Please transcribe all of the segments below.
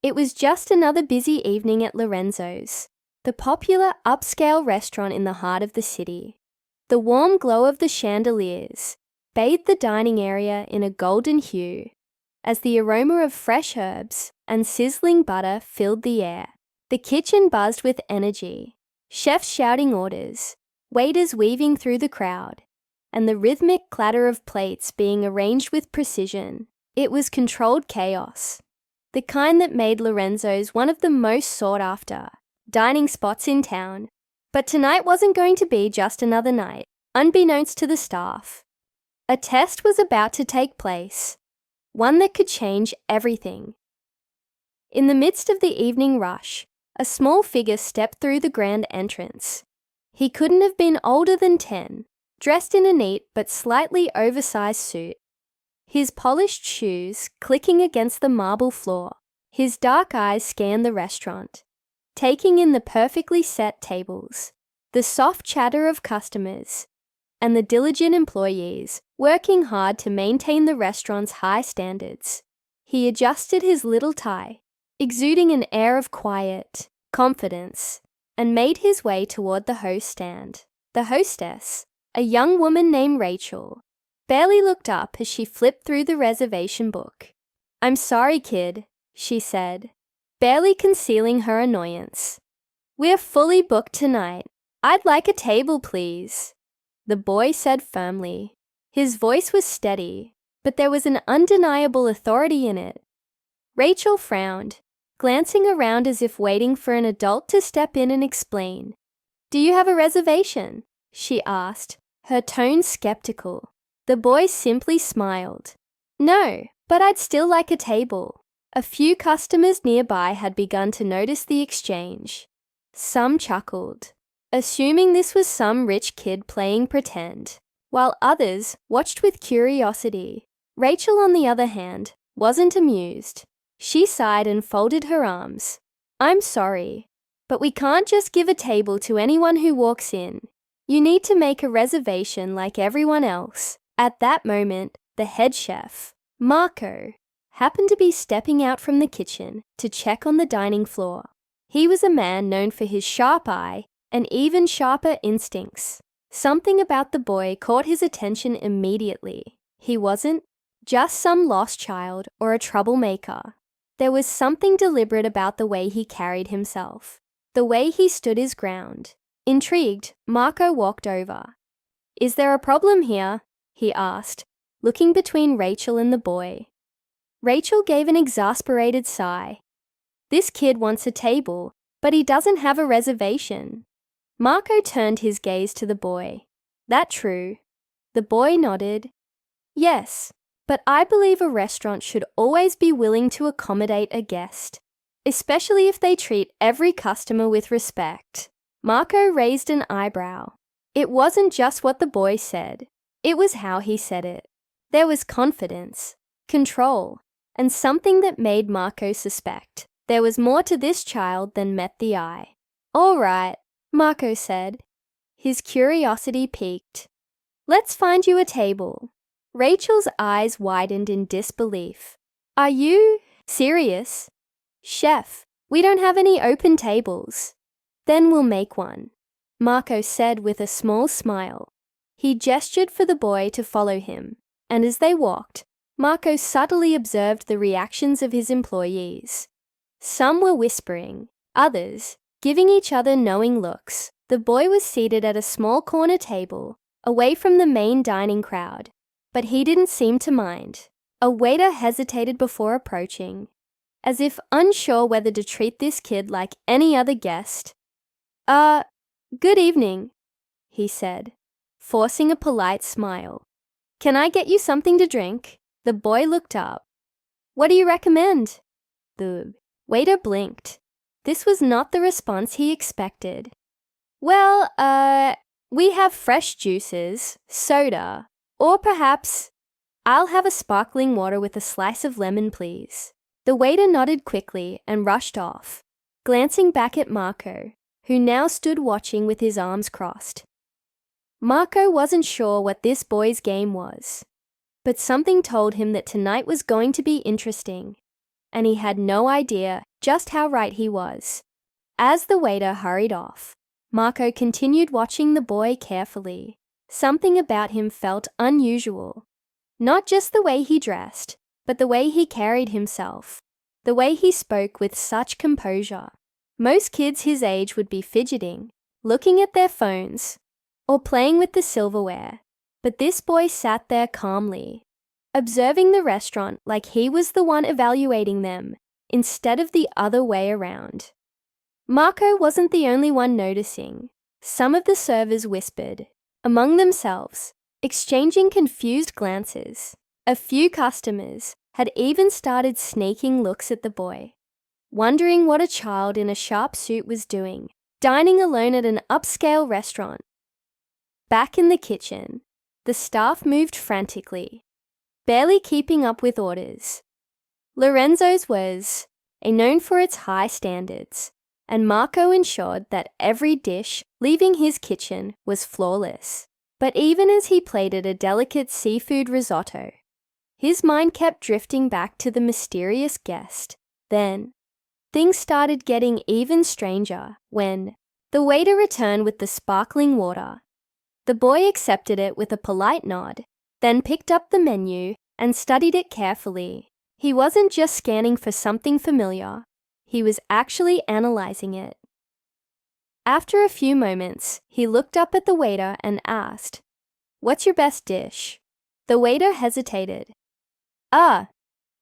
It was just another busy evening at Lorenzo's, the popular upscale restaurant in the heart of the city. The warm glow of the chandeliers bathed the dining area in a golden hue, as the aroma of fresh herbs and sizzling butter filled the air. The kitchen buzzed with energy, chefs shouting orders, waiters weaving through the crowd, and the rhythmic clatter of plates being arranged with precision. It was controlled chaos, the kind that made Lorenzo's one of the most sought-after dining spots in town. But tonight wasn't going to be just another night, unbeknownst to the staff. A test was about to take place, one that could change everything. In the midst of the evening rush, a small figure stepped through the grand entrance. He couldn't have been older than 10, dressed in a neat but slightly oversized suit. His polished shoes clicking against the marble floor, his dark eyes scanned the restaurant, taking in the perfectly set tables, the soft chatter of customers, and the diligent employees working hard to maintain the restaurant's high standards. He adjusted his little tie, exuding an air of quiet confidence, and made his way toward the host stand. The hostess, a young woman named Rachel, barely looked up as she flipped through the reservation book. "I'm sorry, kid," she said, barely concealing her annoyance. "We're fully booked tonight. I'd like a table, please," the boy said firmly. His voice was steady, but there was an undeniable authority in it. Rachel frowned, glancing around as if waiting for an adult to step in and explain. "Do you have a reservation?" she asked, her tone skeptical. The boy simply smiled. "No, but I'd still like a table." A few customers nearby had begun to notice the exchange. Some chuckled, assuming this was some rich kid playing pretend, while others watched with curiosity. Rachel, on the other hand, wasn't amused. She sighed and folded her arms. "I'm sorry, but we can't just give a table to anyone who walks in. You need to make a reservation like everyone else." At that moment, the head chef, Marco, happened to be stepping out from the kitchen to check on the dining floor. He was a man known for his sharp eye and even sharper instincts. Something about the boy caught his attention immediately. He wasn't just some lost child or a troublemaker. There was something deliberate about the way he carried himself, the way he stood his ground. Intrigued, Marco walked over. "Is there a problem here?" he asked, looking between Rachel and the boy. Rachel gave an exasperated sigh. "This kid wants a table, but he doesn't have a reservation." Marco turned his gaze to the boy. "That true?" The boy nodded. "Yes, but I believe a restaurant should always be willing to accommodate a guest, especially if they treat every customer with respect." Marco raised an eyebrow. It wasn't just what the boy said, it was how he said it. There was confidence, control, and something that made Marco suspect there was more to this child than met the eye. "All right," Marco said. His curiosity piqued. "Let's find you a table." Rachel's eyes widened in disbelief. "Are you serious?" "Chef, we don't have any open tables." "Then we'll make one," Marco said with a small smile. He gestured for the boy to follow him, and as they walked, Marco subtly observed the reactions of his employees. Some were whispering, others giving each other knowing looks. The boy was seated at a small corner table, away from the main dining crowd, but he didn't seem to mind. A waiter hesitated before approaching, as if unsure whether to treat this kid like any other guest. Good evening," he said, forcing a polite smile. "Can I get you something to drink?" The boy looked up. "What do you recommend?" The waiter blinked. This was not the response he expected. "Well, we have fresh juices, soda, or perhaps I'll have a sparkling water with a slice of lemon, please." The waiter nodded quickly and rushed off, glancing back at Marco, who now stood watching with his arms crossed. Marco wasn't sure what this boy's game was, but something told him that tonight was going to be interesting, and he had no idea just how right he was. As the waiter hurried off, Marco continued watching the boy carefully. Something about him felt unusual. Not just the way he dressed, but the way he carried himself. The way he spoke with such composure. Most kids his age would be fidgeting, looking at their phones, or playing with the silverware. But this boy sat there calmly, observing the restaurant like he was the one evaluating them, instead of the other way around. Marco wasn't the only one noticing. Some of the servers whispered, among themselves, exchanging confused glances. A few customers had even started sneaking looks at the boy, wondering what a child in a sharp suit was doing, dining alone at an upscale restaurant. Back in the kitchen, the staff moved frantically, barely keeping up with orders. Lorenzo's was known for its high standards, and Marco ensured that every dish leaving his kitchen was flawless. But even as he plated a delicate seafood risotto, his mind kept drifting back to the mysterious guest. Then, things started getting even stranger when the waiter returned with the sparkling water. The boy accepted it with a polite nod, then picked up the menu and studied it carefully. He wasn't just scanning for something familiar, he was actually analyzing it. After a few moments, he looked up at the waiter and asked, "What's your best dish?" The waiter hesitated.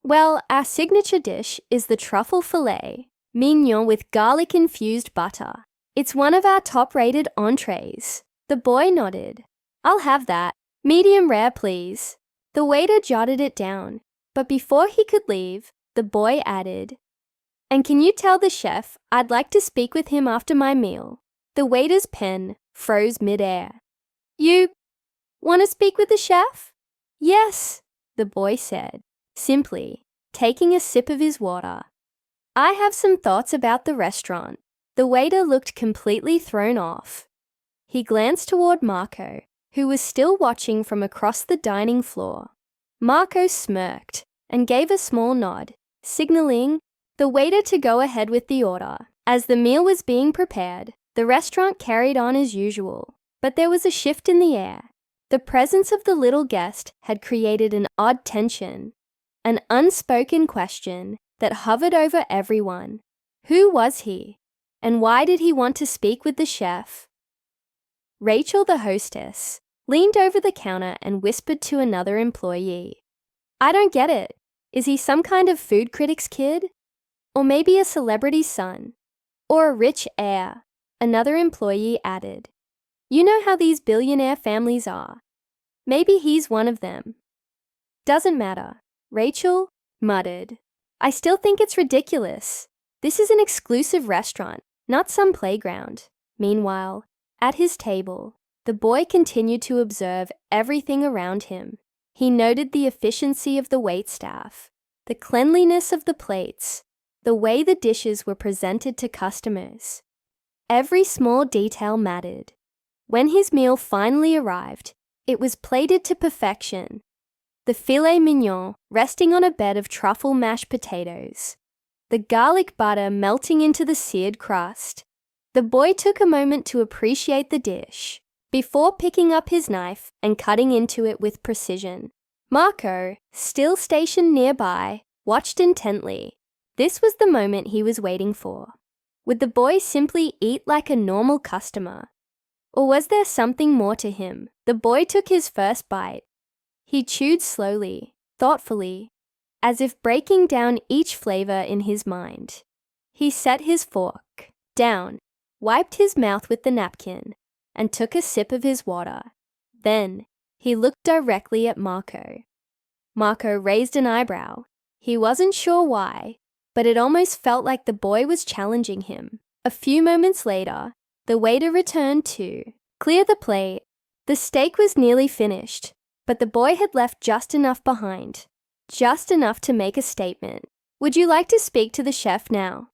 Well, our signature dish is the truffle filet mignon with garlic-infused butter. It's one of our top-rated entrees. The boy nodded. "I'll have that. Medium rare, please." The waiter jotted it down, but before he could leave, the boy added, "And can you tell the chef I'd like to speak with him after my meal?" The waiter's pen froze mid-air. "You want to speak with the chef?" "Yes," the boy said, simply, taking a sip of his water. "I have some thoughts about the restaurant." The waiter looked completely thrown off. He glanced toward Marco, who was still watching from across the dining floor. Marco smirked and gave a small nod, signaling the waiter to go ahead with the order. As the meal was being prepared, the restaurant carried on as usual, but there was a shift in the air. The presence of the little guest had created an odd tension, an unspoken question that hovered over everyone. Who was he? And why did he want to speak with the chef? Rachel, the hostess, leaned over the counter and whispered to another employee, "I don't get it. Is he some kind of food critic's kid? Or maybe a celebrity's son? Or a rich heir?" Another employee added, "You know how these billionaire families are. Maybe he's one of them." "Doesn't matter," Rachel muttered. "I still think it's ridiculous. This is an exclusive restaurant, not some playground." Meanwhile, at his table, the boy continued to observe everything around him. He noted the efficiency of the waitstaff, the cleanliness of the plates, the way the dishes were presented to customers. Every small detail mattered. When his meal finally arrived, it was plated to perfection. The filet mignon resting on a bed of truffle mashed potatoes, the garlic butter melting into the seared crust. The boy took a moment to appreciate the dish, before picking up his knife and cutting into it with precision. Marco, still stationed nearby, watched intently. This was the moment he was waiting for. Would the boy simply eat like a normal customer? Or was there something more to him? The boy took his first bite. He chewed slowly, thoughtfully, as if breaking down each flavor in his mind. He set his fork down, wiped his mouth with the napkin, and took a sip of his water. Then, he looked directly at Marco. Marco raised an eyebrow. He wasn't sure why, but it almost felt like the boy was challenging him. A few moments later, the waiter returned to clear the plate. The steak was nearly finished, but the boy had left just enough behind, just enough to make a statement. "Would you like to speak to the chef now?"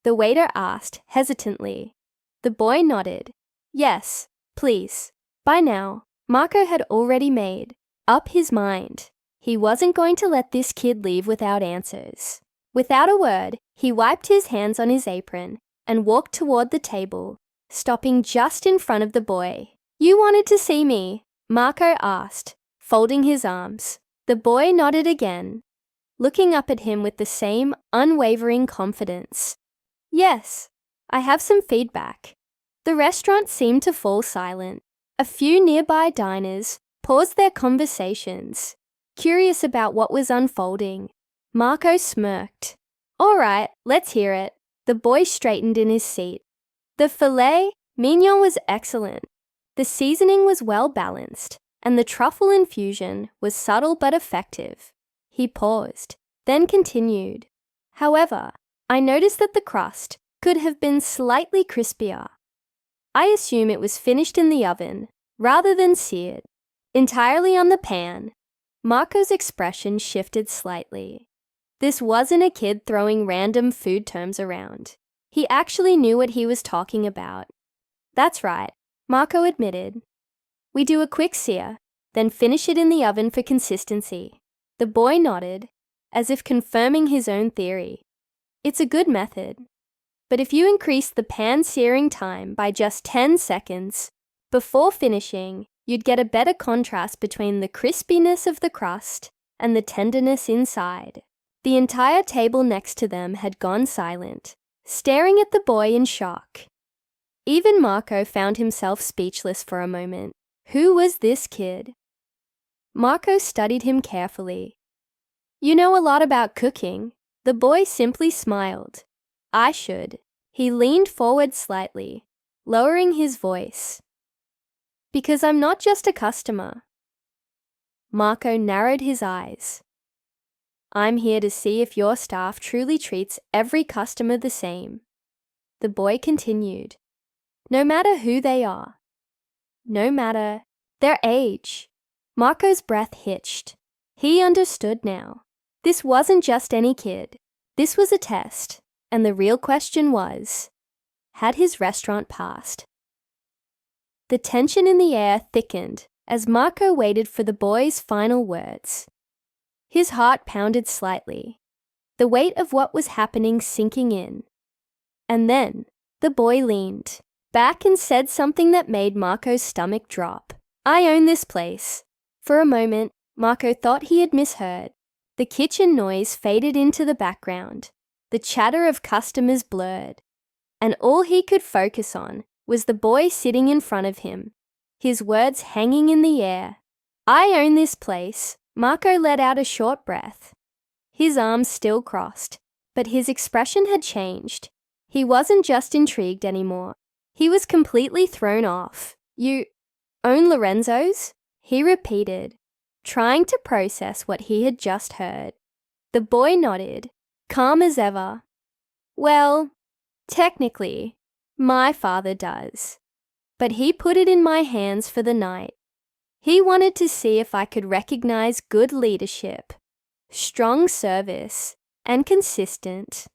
the waiter asked hesitantly. The boy nodded. "Yes, please." By now, Marco had already made up his mind. He wasn't going to let this kid leave without answers. Without a word, he wiped his hands on his apron and walked toward the table, stopping just in front of the boy. "You wanted to see me?" Marco asked, folding his arms. The boy nodded again, looking up at him with the same unwavering confidence. "Yes, I have some feedback." The restaurant seemed to fall silent. A few nearby diners paused their conversations, curious about what was unfolding. Marco smirked. "All right, let's hear it." The boy straightened in his seat. The filet mignon was excellent. The seasoning was well balanced, and the truffle infusion was subtle but effective. He paused, then continued. "However, I noticed that the crust could have been slightly crispier. I assume it was finished in the oven rather than seared, entirely on the pan." Marco's expression shifted slightly. This wasn't a kid throwing random food terms around. He actually knew what he was talking about. "That's right," Marco admitted. "We do a quick sear, then finish it in the oven for consistency." The boy nodded, as if confirming his own theory. "It's a good method. But if you increase the pan searing time by just 10 seconds before finishing, you'd get a better contrast between the crispiness of the crust and the tenderness inside." The entire table next to them had gone silent, staring at the boy in shock. Even Marco found himself speechless for a moment. Who was this kid? Marco studied him carefully. "You know a lot about cooking." The boy simply smiled. "I should." He leaned forward slightly, lowering his voice. "Because I'm not just a customer." Marco narrowed his eyes. "I'm here to see if your staff truly treats every customer the same." The boy continued. "No matter who they are. No matter their age." Marco's breath hitched. He understood now. This wasn't just any kid. This was a test, and the real question was, had his restaurant passed? The tension in the air thickened as Marco waited for the boy's final words. His heart pounded slightly, the weight of what was happening sinking in. And then the boy leaned back and said something that made Marco's stomach drop. "I own this place." For a moment, Marco thought he had misheard. The kitchen noise faded into the background. The chatter of customers blurred. And all he could focus on was the boy sitting in front of him, his words hanging in the air. "I own this place." Marco let out a short breath. His arms still crossed, but his expression had changed. He wasn't just intrigued anymore. He was completely thrown off. "You own Lorenzo's?" he repeated, trying to process what he had just heard. The boy nodded, calm as ever. "Well, technically, my father does. But he put it in my hands for the night. He wanted to see if I could recognize good leadership, strong service, and consistent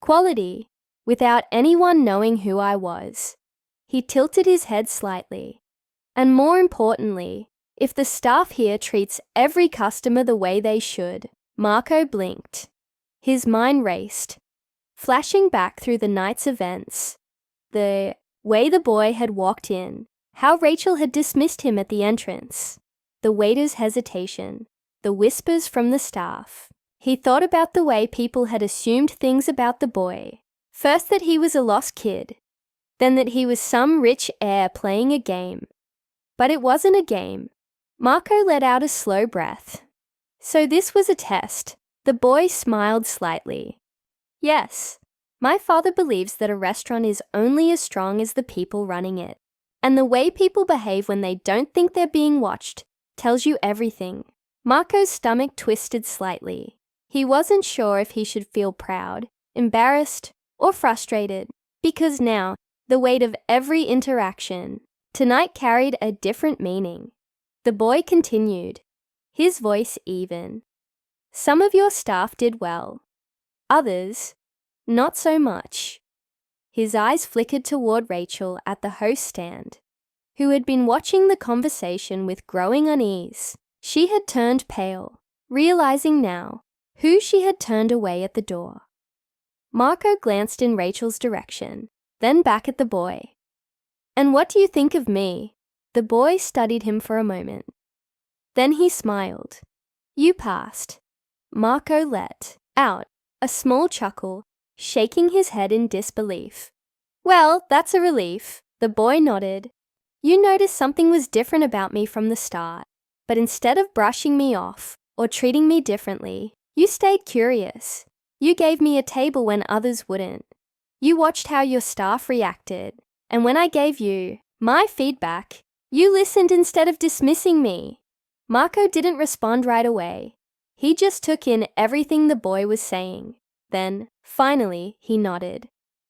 quality without anyone knowing who I was." He tilted his head slightly. "And more importantly, if the staff here treats every customer the way they should." Marco blinked. His mind raced, flashing back through the night's events. The way the boy had walked in, how Rachel had dismissed him at the entrance, the waiter's hesitation, the whispers from the staff. He thought about the way people had assumed things about the boy. First that he was a lost kid, then that he was some rich heir playing a game. But it wasn't a game. Marco let out a slow breath. "So this was a test." The boy smiled slightly. "Yes, my father believes that a restaurant is only as strong as the people running it. And the way people behave when they don't think they're being watched tells you everything." Marco's stomach twisted slightly. He wasn't sure if he should feel proud, embarrassed, or frustrated, because now, the weight of every interaction tonight carried a different meaning. The boy continued, his voice even. "Some of your staff did well. Others, not so much." His eyes flickered toward Rachel at the host stand, who had been watching the conversation with growing unease. She had turned pale, realizing now who she had turned away at the door. Marco glanced in Rachel's direction, then back at the boy. "And what do you think of me?" The boy studied him for a moment. Then he smiled. "You passed." Marco let out a small chuckle, shaking his head in disbelief. "Well, that's a relief." The boy nodded. "You noticed something was different about me from the start, but instead of brushing me off or treating me differently, you stayed curious. You gave me a table when others wouldn't. You watched how your staff reacted, and when I gave you my feedback, you listened instead of dismissing me." Marco didn't respond right away. He just took in everything the boy was saying. Then, finally, he nodded.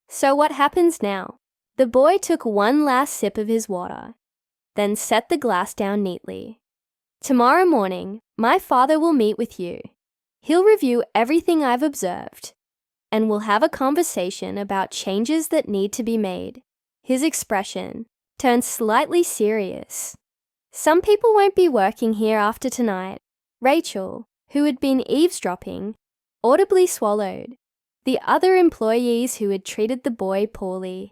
"So what happens now?" The boy took one last sip of his water, then set the glass down neatly. "Tomorrow morning, my father will meet with you. He'll review everything I've observed, and we'll have a conversation about changes that need to be made." His expression turned slightly serious. "Some people won't be working here after tonight." Rachel, who had been eavesdropping, audibly swallowed. The other employees who had treated the boy poorly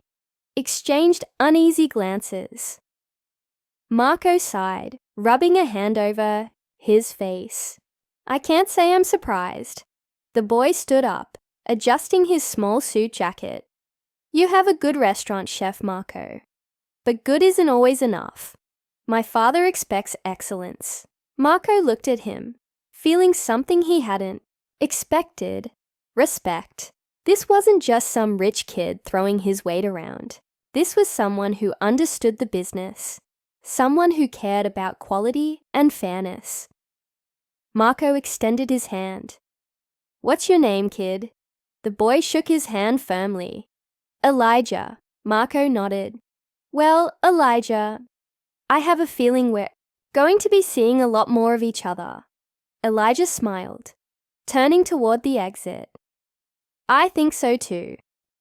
exchanged uneasy glances. Marco sighed, rubbing a hand over his face. "I can't say I'm surprised." The boy stood up, adjusting his small suit jacket. "You have a good restaurant, Chef Marco. But good isn't always enough. My father expects excellence." Marco looked at him, feeling something he hadn't expected: respect. This wasn't just some rich kid throwing his weight around. This was someone who understood the business, someone who cared about quality and fairness. Marco extended his hand. "What's your name, kid?" The boy shook his hand firmly. "Elijah." Marco nodded. "Well, Elijah, I have a feeling we're going to be seeing a lot more of each other." Elijah smiled, turning toward the exit. "I think so too."